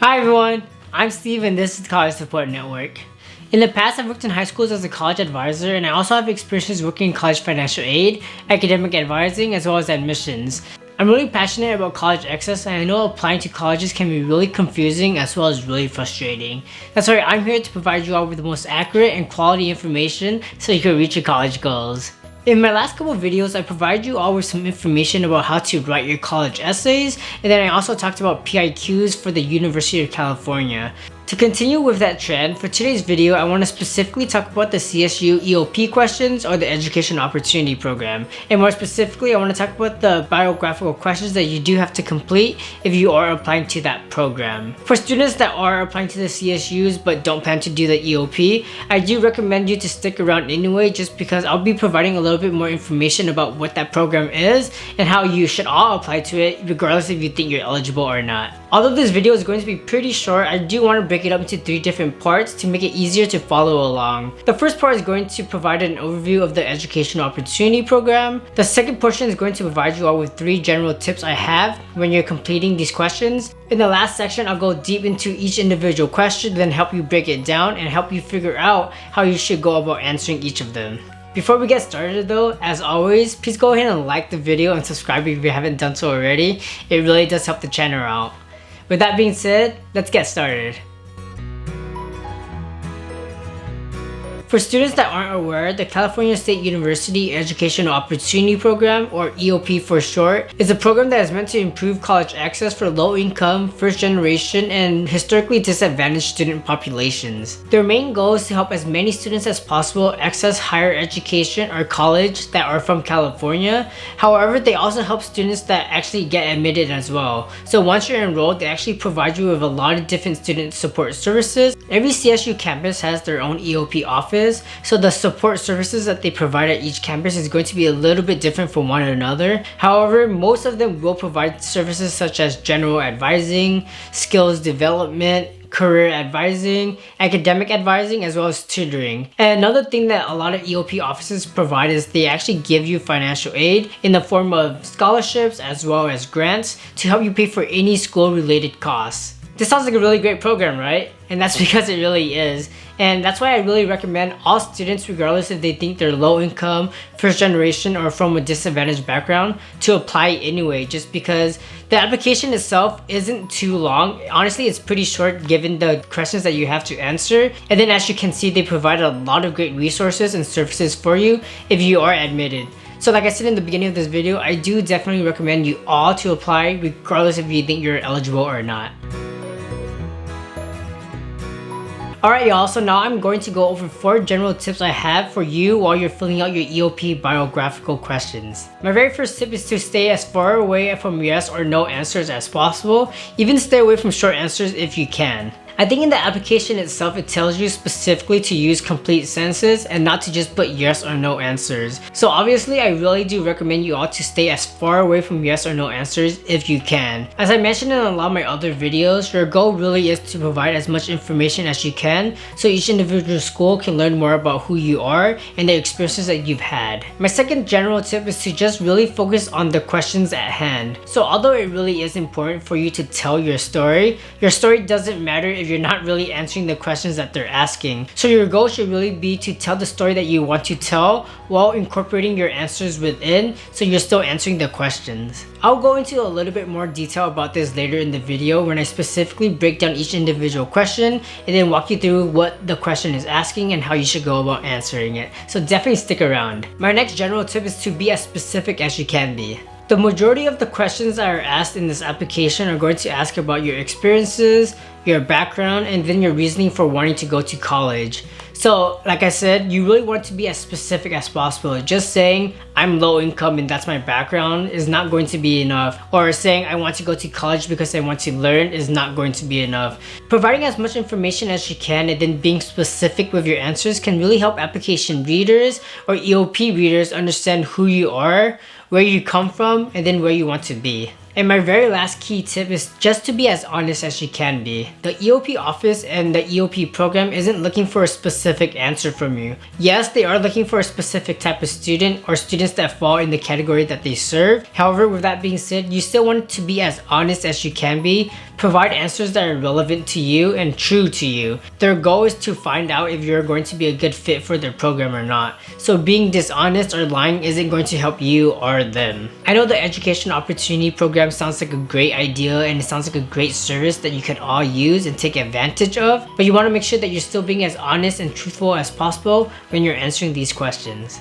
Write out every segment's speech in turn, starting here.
Hi everyone, I'm Steve and this is College Support Network. In the past, I've worked in high schools as a college advisor, and I also have experiences working in college financial aid, academic advising, as well as admissions. I'm really passionate about college access, and I know applying to colleges can be really confusing as well as really frustrating. That's why I'm here to provide you all with the most accurate and quality information so you can reach your college goals. In my last couple of videos, I provided you all with some information about how to write your college essays, and then I also talked about PIQs for the University of California. To continue with that trend, for today's video, I want to specifically talk about the CSU EOP questions or the Education Opportunity Program. And more specifically, I want to talk about the biographical questions that you do have to complete if you are applying to that program. For students that are applying to the CSUs but don't plan to do the EOP, I do recommend you to stick around anyway, just because I'll be providing a little bit more information about what that program is and how you should all apply to it regardless if you think you're eligible or not. Although this video is going to be pretty short, I do want to break it up into 3 different parts to make it easier to follow along. The first part is going to provide an overview of the Educational Opportunity Program. The second portion is going to provide you all with 3 general tips I have when you're completing these questions. In the last section, I'll go deep into each individual question, then help you break it down and help you figure out how you should go about answering each of them. Before we get started though, as always, please go ahead and like the video and subscribe if you haven't done so already. It really does help the channel out. With that being said, let's get started. For students that aren't aware, the California State University Educational Opportunity Program, or EOP for short, is a program that is meant to improve college access for low-income, first-generation, and historically disadvantaged student populations. Their main goal is to help as many students as possible access higher education or college that are from California. However, they also help students that actually get admitted as well. So once you're enrolled, they actually provide you with a lot of different student support services. Every CSU campus has their own EOP office, so the support services that they provide at each campus is going to be a little bit different from one another. However, most of them will provide services such as general advising, skills development, career advising, academic advising, as well as tutoring. And another thing that a lot of EOP offices provide is they actually give you financial aid in the form of scholarships as well as grants to help you pay for any school related costs. This sounds like a really great program, right? And that's because it really is. And that's why I really recommend all students, regardless if they think they're low income, first generation, or from a disadvantaged background, to apply anyway, just because the application itself isn't too long. Honestly, it's pretty short given the questions that you have to answer. And then as you can see, they provide a lot of great resources and services for you if you are admitted. So like I said in the beginning of this video, I do definitely recommend you all to apply regardless if you think you're eligible or not. Alright y'all, so now I'm going to go over 4 general tips I have for you while you're filling out your EOP biographical questions. My very first tip is to stay as far away from yes or no answers as possible. Even stay away from short answers if you can. I think in the application itself, it tells you specifically to use complete sentences and not to just put yes or no answers. So obviously, I really do recommend you all to stay as far away from yes or no answers if you can. As I mentioned in a lot of my other videos, your goal really is to provide as much information as you can so each individual school can learn more about who you are and the experiences that you've had. My second general tip is to just really focus on the questions at hand. So although it really is important for you to tell your story doesn't matter if you're not really answering the questions that they're asking. So your goal should really be to tell the story that you want to tell while incorporating your answers within, so you're still answering the questions. I'll go into a little bit more detail about this later in the video when I specifically break down each individual question and then walk you through what the question is asking and how you should go about answering it. So definitely stick around. My next general tip is to be as specific as you can be. The majority of the questions that are asked in this application are going to ask about your experiences, your background, and then your reasoning for wanting to go to college. So like I said, you really want to be as specific as possible. Just saying I'm low income and that's my background is not going to be enough. Or saying I want to go to college because I want to learn is not going to be enough. Providing as much information as you can and then being specific with your answers can really help application readers or EOP readers understand who you are, where you come from, and then where you want to be. And my very last key tip is just to be as honest as you can be. The EOP office and the EOP program isn't looking for a specific answer from you. Yes, they are looking for a specific type of student or students that fall in the category that they serve. However, with that being said, you still want to be as honest as you can be Provide answers that are relevant to you and true to you. Their goal is to find out if you're going to be a good fit for their program or not. So being dishonest or lying isn't going to help you or them. I know the Education Opportunity Program sounds like a great idea and it sounds like a great service that you could all use and take advantage of, but you want to make sure that you're still being as honest and truthful as possible when you're answering these questions.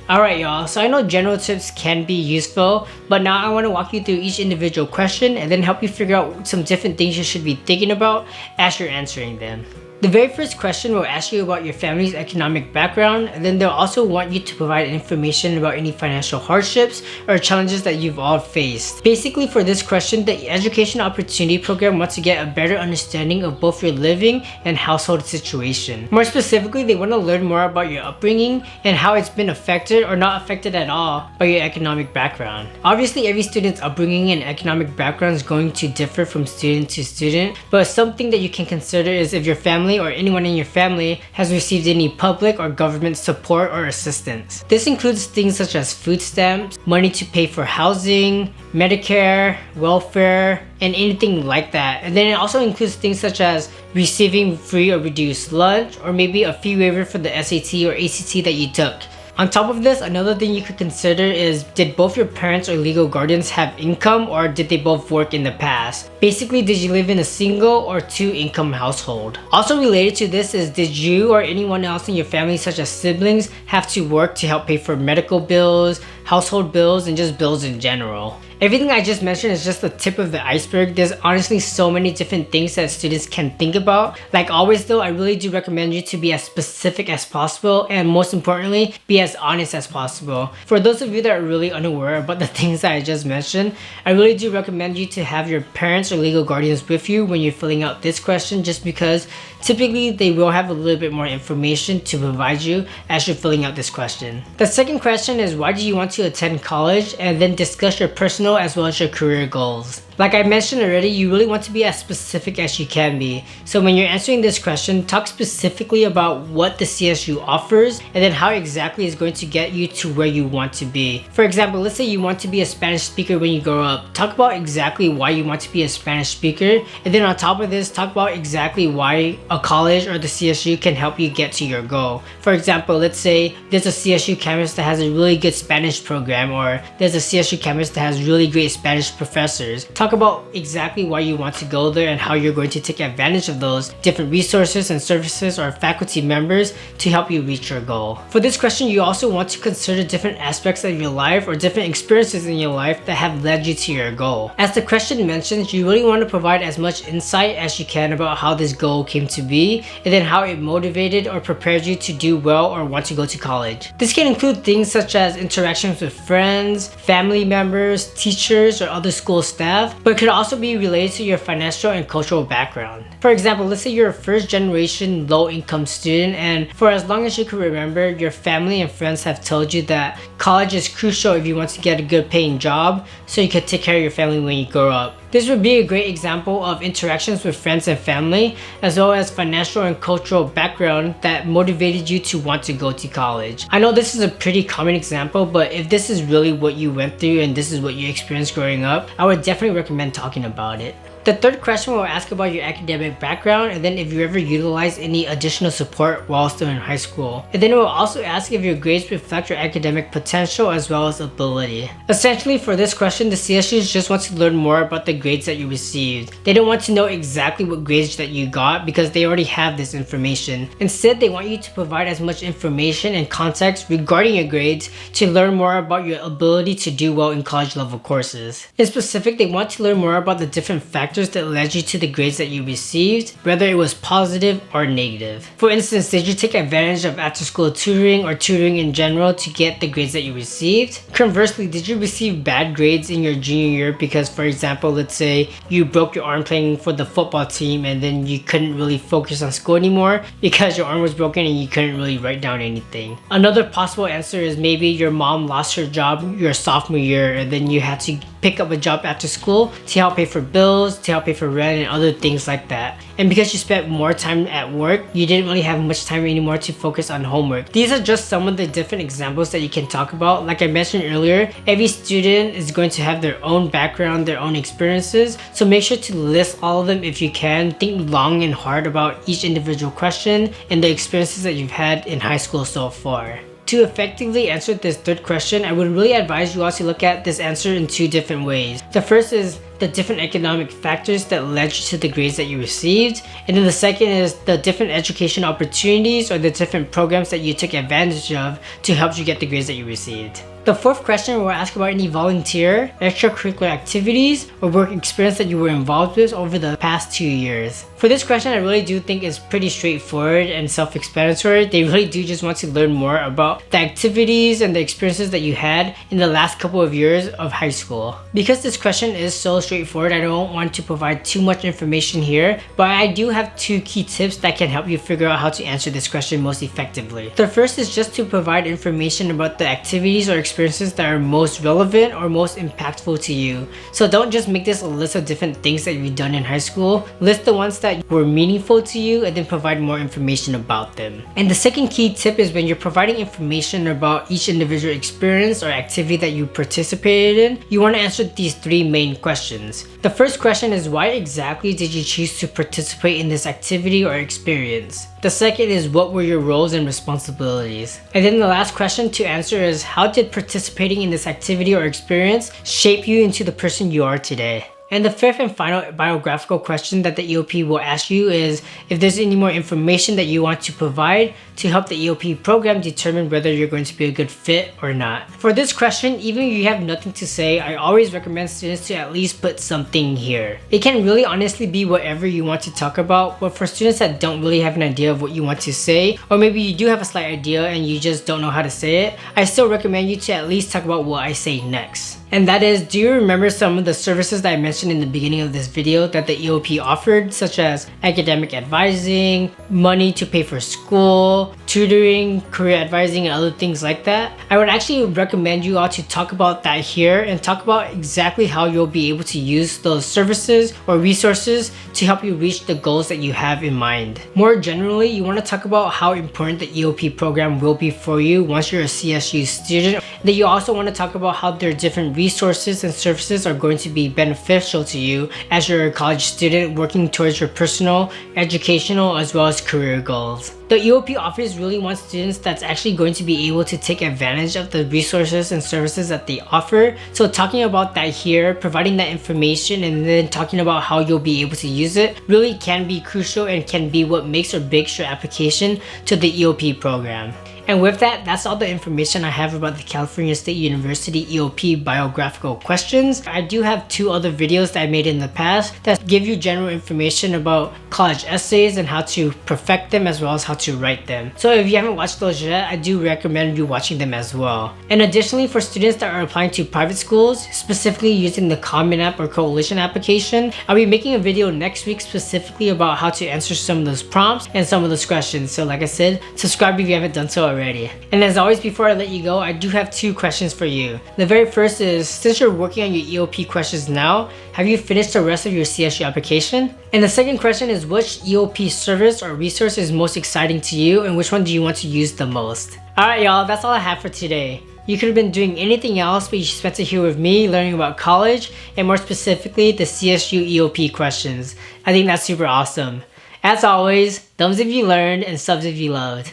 Alright y'all, so I know general tips can be useful, but now I want to walk you through each individual question and then help you figure out some different things you should be thinking about as you're answering them. The very first question will ask you about your family's economic background, and then they'll also want you to provide information about any financial hardships or challenges that you've all faced. Basically, for this question, the Education Opportunity Program wants to get a better understanding of both your living and household situation. More specifically, they want to learn more about your upbringing and how it's been affected or not affected at all by your economic background. Obviously, every student's upbringing and economic background is going to differ from student to student, but something that you can consider is if your family or anyone in your family has received any public or government support or assistance. This includes things such as food stamps, money to pay for housing, Medicare, welfare, and anything like that. And then it also includes things such as receiving free or reduced lunch, or maybe a fee waiver for the SAT or ACT that you took. On top of this, another thing you could consider is, did both your parents or legal guardians have income, or did they both work in the past? Basically, did you live in a single or two-income household? Also related to this is, did you or anyone else in your family, such as siblings, have to work to help pay for medical bills, household bills, and just bills in general? Everything I just mentioned is just the tip of the iceberg. There's honestly so many different things that students can think about. Like always though, I really do recommend you to be as specific as possible, and most importantly, be as honest as possible. For those of you that are really unaware about the things that I just mentioned, I really do recommend you to have your parents or legal guardians with you when you're filling out this question, just because typically they will have a little bit more information to provide you as you're filling out this question. The second question is, why do you want to attend college? And then discuss your personal as well as your career goals. Like I mentioned already, you really want to be as specific as you can be. So when you're answering this question, talk specifically about what the CSU offers and then how exactly it's going to get you to where you want to be. For example, let's say you want to be a Spanish speaker when you grow up. Talk about exactly why you want to be a Spanish speaker, and then on top of this, talk about exactly why a college or the CSU can help you get to your goal. For example, let's say there's a CSU campus that has a really good Spanish program, or there's a CSU campus that has really great Spanish professors. Talk about exactly why you want to go there and how you're going to take advantage of those different resources and services or faculty members to help you reach your goal. For this question, you also want to consider different aspects of your life or different experiences in your life that have led you to your goal. As the question mentions, you really want to provide as much insight as you can about how this goal came to be, and then how it motivated or prepared you to do well or want to go to college. This can include things such as interactions with friends, family members, teachers, or other school staff, but it could also be related to your financial and cultural background. For example, let's say you're a first generation low income student, and for as long as you can remember, your family and friends have told you that college is crucial if you want to get a good paying job so you can take care of your family when you grow up. This would be a great example of interactions with friends and family, as well as financial and cultural background that motivated you to want to go to college. I know this is a pretty common example, but if this is really what you went through and this is what you experienced growing up, I would definitely recommend talking about it. The third question will ask about your academic background, and then if you ever utilized any additional support while still in high school. And then it will also ask if your grades reflect your academic potential as well as ability. Essentially, for this question, the CSUs just want to learn more about the grades that you received. They don't want to know exactly what grades that you got because they already have this information. Instead, they want you to provide as much information and context regarding your grades to learn more about your ability to do well in college level courses. In specific, they want to learn more about the different factors that led you to the grades that you received, whether it was positive or negative. For instance, did you take advantage of after-school tutoring or tutoring in general to get the grades that you received? Conversely, did you receive bad grades in your junior year because, for example, let's say you broke your arm playing for the football team and then you couldn't really focus on school anymore because your arm was broken and you couldn't really write down anything? Another possible answer is maybe your mom lost her job your sophomore year and then you had to pick up a job after school to help pay for bills, to help pay for rent and other things like that. And because you spent more time at work, you didn't really have much time anymore to focus on homework. These are just some of the different examples that you can talk about. Like I mentioned earlier, every student is going to have their own background, their own experiences, so make sure to list all of them if you can. Think long and hard about each individual question and the experiences that you've had in high school so far. To effectively answer this third question, I would really advise you all to look at this answer in two different ways. The first is the different economic factors that led you to the grades that you received, and then the second is the different education opportunities or the different programs that you took advantage of to help you get the grades that you received. The fourth question will ask about any volunteer, extracurricular activities, or work experience that you were involved with over the past 2 years. For this question, I really do think it's pretty straightforward and self-explanatory. They really do just want to learn more about the activities and the experiences that you had in the last couple of years of high school. Because this question is so straightforward, I don't want to provide too much information here, but I do have 2 key tips that can help you figure out how to answer this question most effectively. The first is just to provide information about the activities or experiences that are most relevant or most impactful to you. So don't just make this a list of different things that you've done in high school. List the ones that were meaningful to you and then provide more information about them. And the second key tip is when you're providing information about each individual experience or activity that you participated in, you want to answer these 3 main questions. The first question is, why exactly did you choose to participate in this activity or experience? The second is, what were your roles and responsibilities? And then the last question to answer is, how did participating in this activity or experience shape you into the person you are today? And the fifth and final biographical question that the EOP will ask you is if there's any more information that you want to provide to help the EOP program determine whether you're going to be a good fit or not. For this question, even if you have nothing to say, I always recommend students to at least put something here. It can really honestly be whatever you want to talk about, but for students that don't really have an idea of what you want to say, or maybe you do have a slight idea and you just don't know how to say it, I still recommend you to at least talk about what I say next. And that is, do you remember some of the services that I mentioned in the beginning of this video that the EOP offered, such as academic advising, money to pay for school, tutoring, career advising, and other things like that? I would actually recommend you all to talk about that here and talk about exactly how you'll be able to use those services or resources to help you reach the goals that you have in mind. More generally, you want to talk about how important the EOP program will be for you once you're a CSU student. Then you also want to talk about how there are different resources and services are going to be beneficial to you as you're a college student working towards your personal, educational, as well as career goals. The EOP office really wants students that's actually going to be able to take advantage of the resources and services that they offer. So talking about that here, providing that information, and then talking about how you'll be able to use it really can be crucial and can be what makes or breaks your application to the EOP program. And with that, that's all the information I have about the California State University EOP biographical questions. I do have 2 other videos that I made in the past that give you general information about college essays and how to perfect them as well as how to write them. So if you haven't watched those yet, I do recommend you watching them as well. And additionally, for students that are applying to private schools, specifically using the Common App or Coalition application, I'll be making a video next week specifically about how to answer some of those prompts and some of those questions. So like I said, subscribe if you haven't done so already. And as always, before I let you go, I do have 2 questions for you. The very first is, since you're working on your EOP questions now, have you finished the rest of your CSU application? And the second question is, which EOP service or resource is most exciting to you and which one do you want to use the most? Alright y'all, that's all I have for today. You could have been doing anything else, but you spent it here with me learning about college and more specifically the CSU EOP questions. I think that's super awesome. As always, thumbs if you learned and subs if you loved.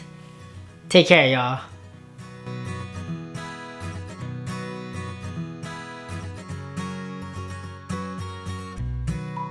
Take care, y'all.